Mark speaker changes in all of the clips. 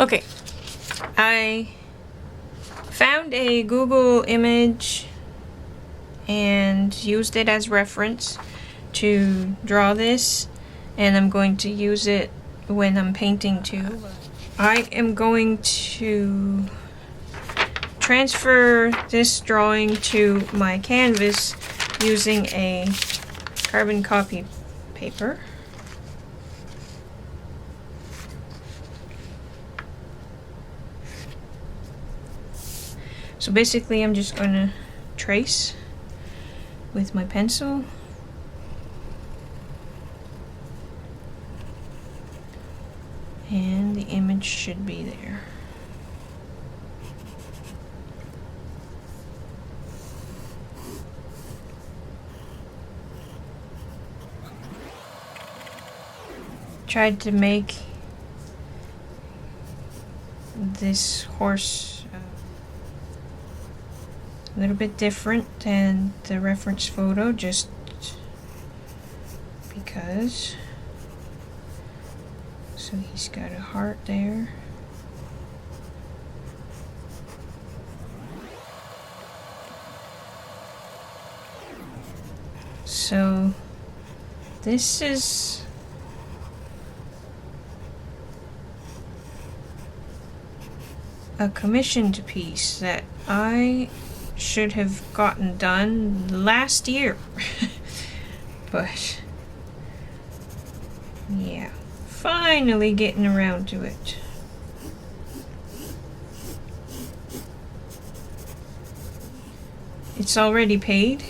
Speaker 1: Okay, I found a Google image and used it as reference to draw this, and I'm going to use it when I'm painting too. I am going to transfer this drawing to my canvas using a carbon copy paper. So basically I'm just going to trace with my pencil. And the image should be there. Tried to make this horse a little bit different than the reference photo, just because. So he's got a heart there. So this is a commissioned piece that I should have gotten done last year. But yeah, finally getting around to it. It's already paid,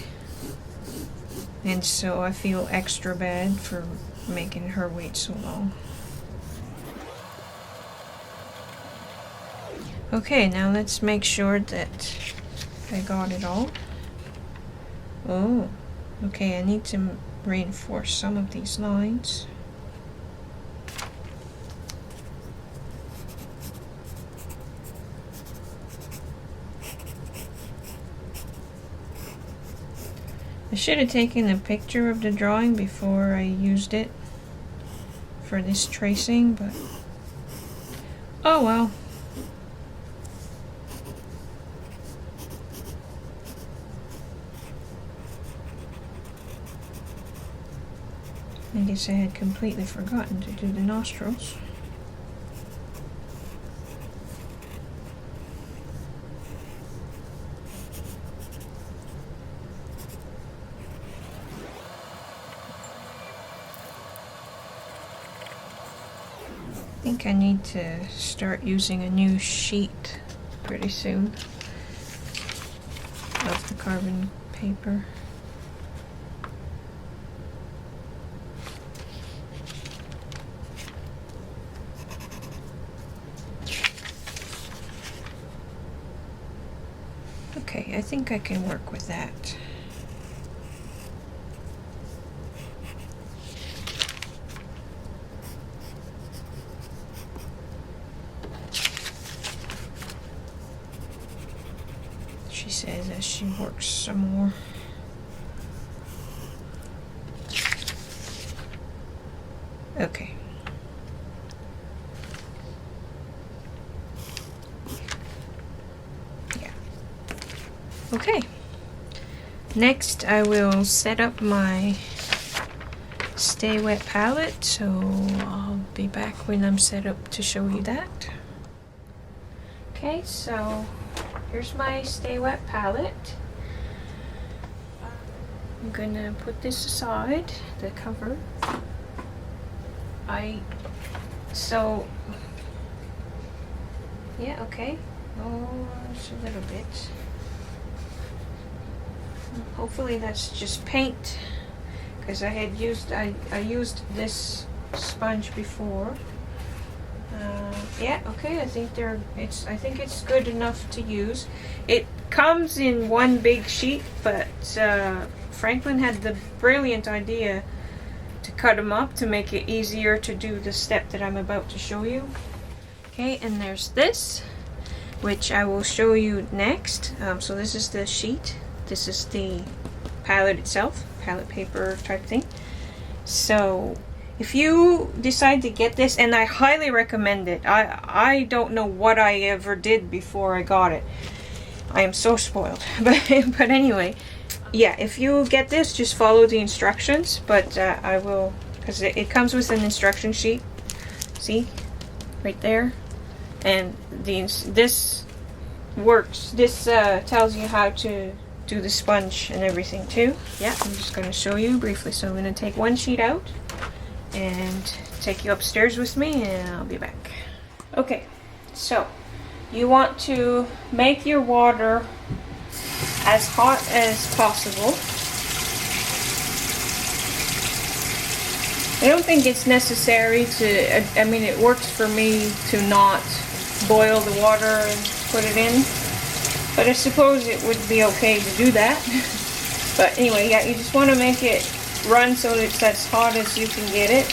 Speaker 1: and so I feel extra bad for making her wait so long. Okay, now let's make sure that I got it all. Oh, okay, I need to reinforce some of these lines. I should have taken a picture of the drawing before I used it for this tracing, but oh well. I guess I had completely forgotten to do the nostrils. I think I need to start using a new sheet pretty soon of the carbon paper. Okay, I think I can work with that. She says as she works some more. Okay. Yeah. Okay. Next I will set up my Sta-Wet palette, so I'll be back when I'm set up to show you that. Okay, so here's my Sta-Wet palette. I'm gonna put this aside, the cover. Yeah, okay. Oh, just a little bit. Hopefully that's just paint, because I used this sponge before. Yeah, okay. I think it's good enough to use. It comes in one big sheet, but Franklin had the brilliant idea to cut them up to make it easier to do the step that I'm about to show you. Okay, and there's this, which I will show you next. So this is the sheet. This is the palette itself, palette paper type thing. So if you decide to get this, and I highly recommend it. I don't know what I ever did before I got it. I am so spoiled. But anyway, yeah, if you get this, just follow the instructions. But I will, because it comes with an instruction sheet. See? Right there. And this works. This tells you how to do the sponge and everything too. Yeah, I'm just going to show you briefly. So I'm going to take one sheet out and take you upstairs with me, and I'll be back. Okay, so you want to make your water as hot as possible. I don't think it's necessary to, I mean, it works for me to not boil the water and put it in, but I suppose it would be okay to do that. But anyway, yeah, you just want to make it run so that it's as hot as you can get it.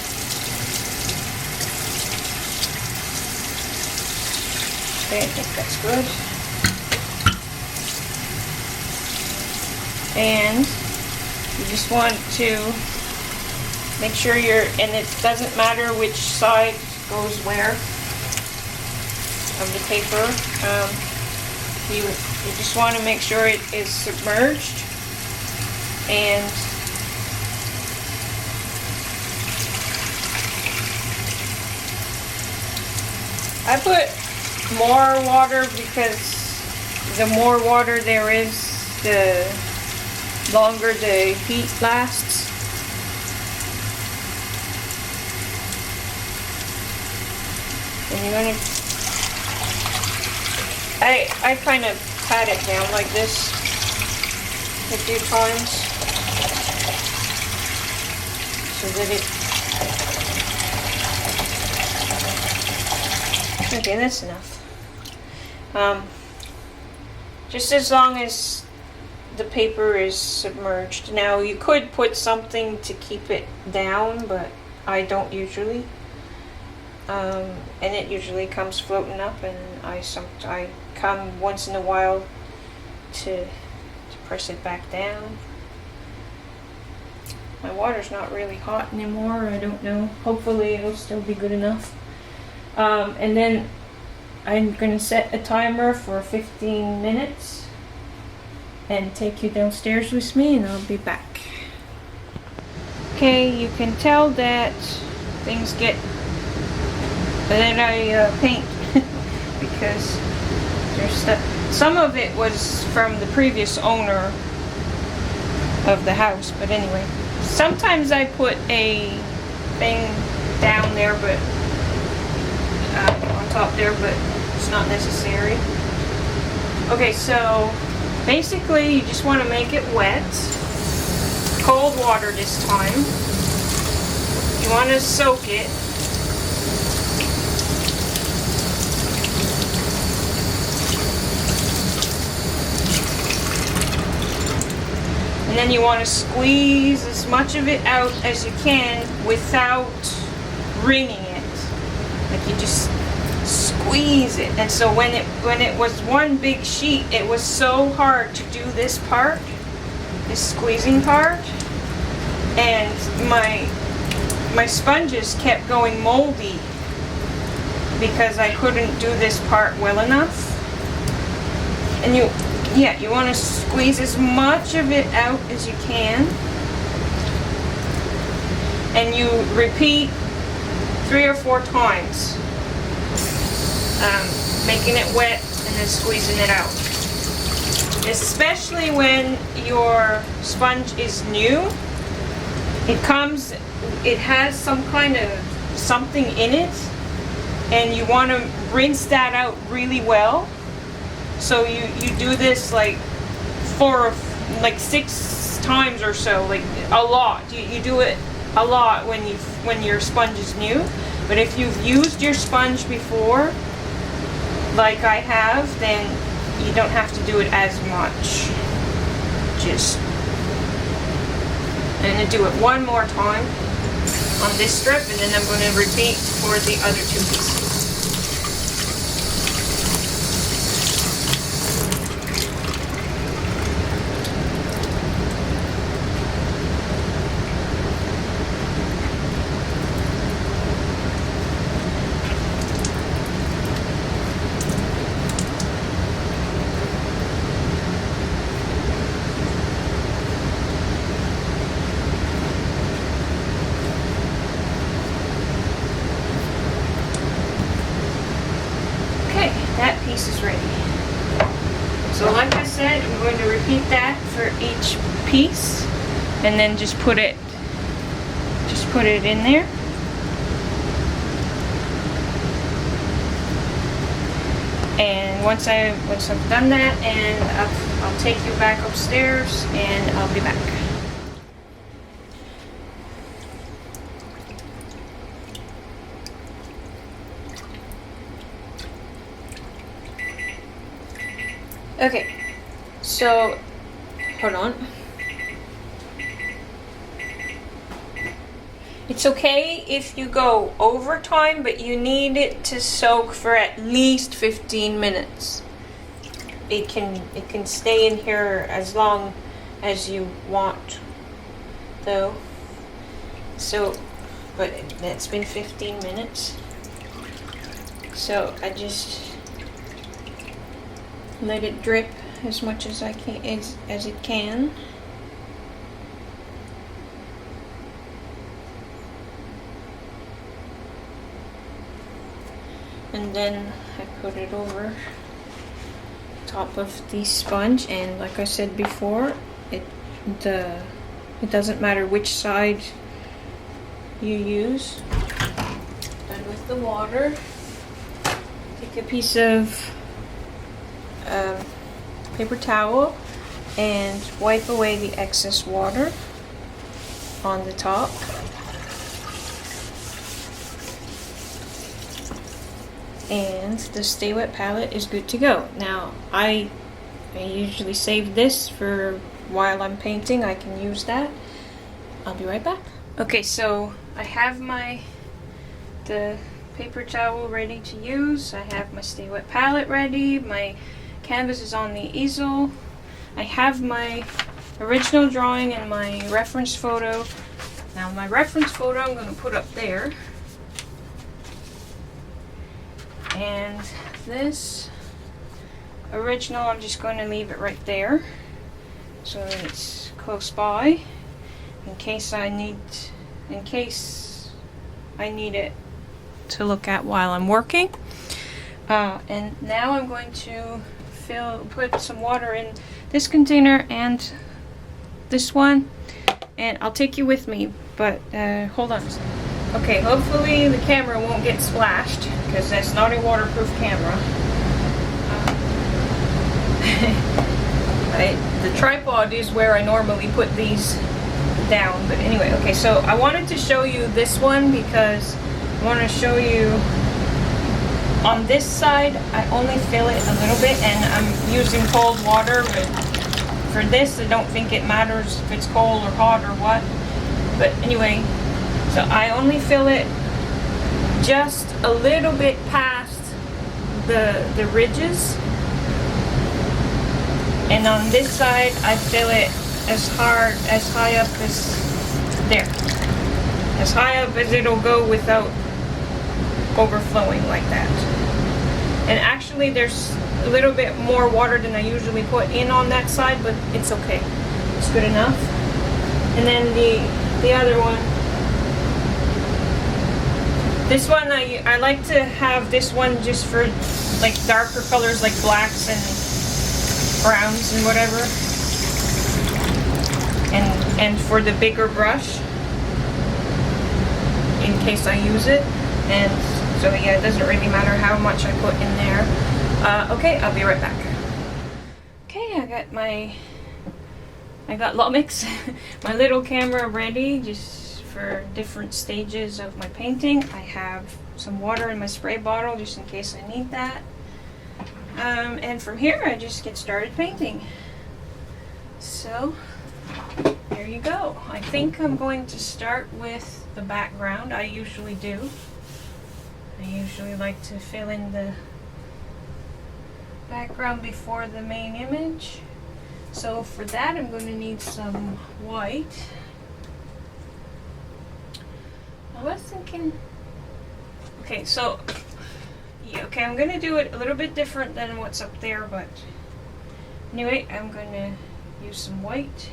Speaker 1: Okay, I think that's good. And you just want to make sure and it doesn't matter which side goes where of the paper. You just want to make sure it is submerged, and I put more water because the more water there is, the longer the heat lasts. And you're gonna, I kind of pat it down like this a few times so that it, okay, that's enough. Just as long as the paper is submerged. Now you could put something to keep it down, but I don't usually. And it usually comes floating up, and I come once in a while to press it back down. My water's not really hot anymore. I don't know. Hopefully it'll still be good enough. And then I'm gonna set a timer for 15 minutes and take you downstairs with me, and I'll be back. Okay, you can tell that things get that I paint because there's stuff. Some of it was from the previous owner of the house, but anyway. Sometimes I put a thing down there, but on top there, but it's not necessary. Okay, so basically you just want to make it wet. Cold water this time. You want to soak it. And then you want to squeeze as much of it out as you can without wringing it. Like you just squeeze it. And so when it was one big sheet, it was so hard to do this part, this squeezing part, and my sponges kept going moldy because I couldn't do this part well enough. And you want to squeeze as much of it out as you can, and you repeat 3 or 4 times, making it wet and then squeezing it out. Especially when your sponge is new, it has some kind of something in it, and you want to rinse that out really well. So you do this like 6 times or so, like a lot. You do it a lot when your sponge is new. But if you've used your sponge before, like I have, then you don't have to do it as much. I'm going to do it one more time on this strip, and then I'm going to repeat for the other 2 pieces. repeat that for each piece, and then just put it in there. And once I've done that, and I'll take you back upstairs, and I'll be back. Okay, so hold on. It's okay if you go over time, but you need it to soak for at least 15 minutes. It can stay in here as long as you want, though. So, but it's been 15 minutes. So I just let it drip as much as I can, as it can. And then I put it over top of the sponge, and like I said before, it doesn't matter which side you use. Done with the water. Take a piece of paper towel and wipe away the excess water on the top. And the Sta-Wet palette is good to go. Now I usually save this for while I'm painting. I can use that. I'll be right back. Okay, so I have the paper towel ready to use. I have my Sta-Wet palette ready. My canvas is on the easel. I have my original drawing and my reference photo. Now my reference photo I'm going to put up there. And this original, I'm just going to leave it right there so that it's close by in case I need it to look at while I'm working. And now I'm going to put some water in this container and this one, and I'll take you with me, but hold on a second. Okay, hopefully the camera won't get splashed, because that's not a waterproof camera. The tripod is where I normally put these down, but anyway, okay, so I wanted to show you this one because I want to show you on this side. I only fill it a little bit, and I'm using cold water, but for this I don't think it matters if it's cold or hot or what. But anyway, so I only fill it just a little bit past the ridges, and on this side I fill it as high up as there, as high up as it'll go without overflowing like that. And actually there's a little bit more water than I usually put in on that side, but it's okay, it's good enough. And then the other one, this one, I like to have this one just for like darker colors like blacks and browns and whatever, and for the bigger brush in case I use it. And so yeah, it doesn't really matter how much I put in there. Okay, I'll be right back. Okay, I got Lumix, my little camera ready just for different stages of my painting. I have some water in my spray bottle just in case I need that. And from here I just get started painting. So there you go. I think I'm going to start with the background. I usually do. I usually like to fill in the background before the main image. So for that I'm going to need some white. I was thinking, okay, so yeah, okay, I'm going to do it a little bit different than what's up there, but anyway, I'm going to use some white.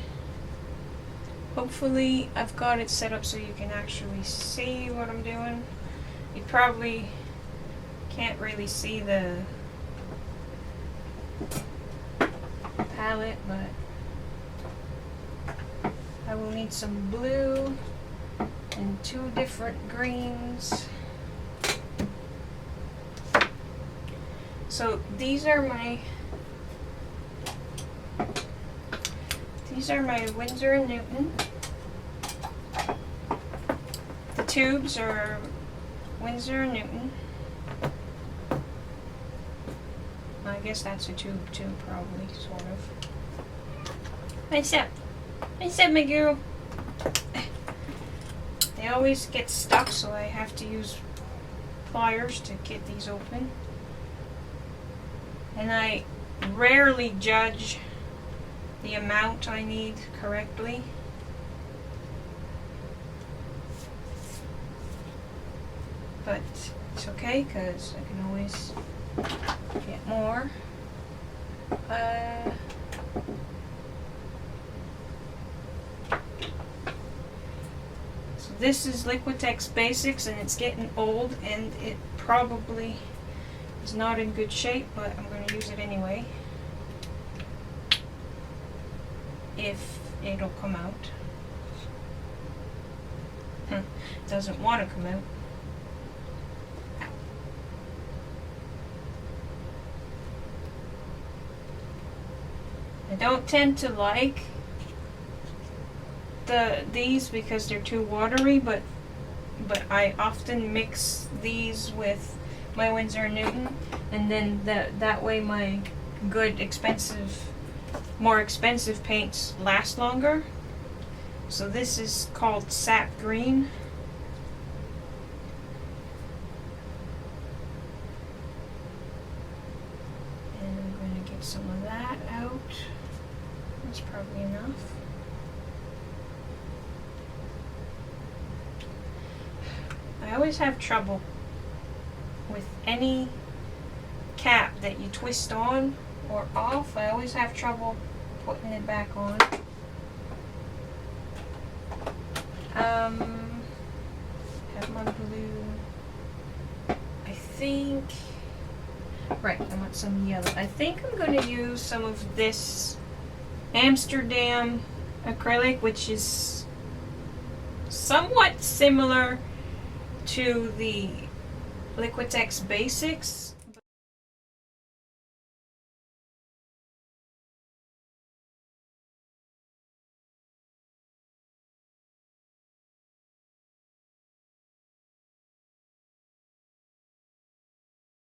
Speaker 1: Hopefully I've got it set up so you can actually see what I'm doing. You probably can't really see the palette, but I will need some blue and 2 different greens. So these are my Winsor & Newton. The tubes are Winsor & Newton. I guess that's a tube too, probably, sort of. What's up, my girl? They always get stuck, so I have to use pliers to get these open. And I rarely judge the amount I need correctly. But it's okay, because I can always get more. So this is Liquitex Basics, and it's getting old, and it probably is not in good shape, but I'm going to use it anyway. If it'll come out. It doesn't want to come out. I don't tend to like these because they're too watery, but I often mix these with my Winsor & Newton, and then that way my good more expensive paints last longer. So this is called Sap Green. And I'm going to get some of that out. That's probably enough. I always have trouble with any cap that you twist on or off. I always have trouble putting it back on. Have my blue. I think, right, I want some yellow. I think I'm going to use some of this Amsterdam acrylic, which is somewhat similar to the Liquitex Basics.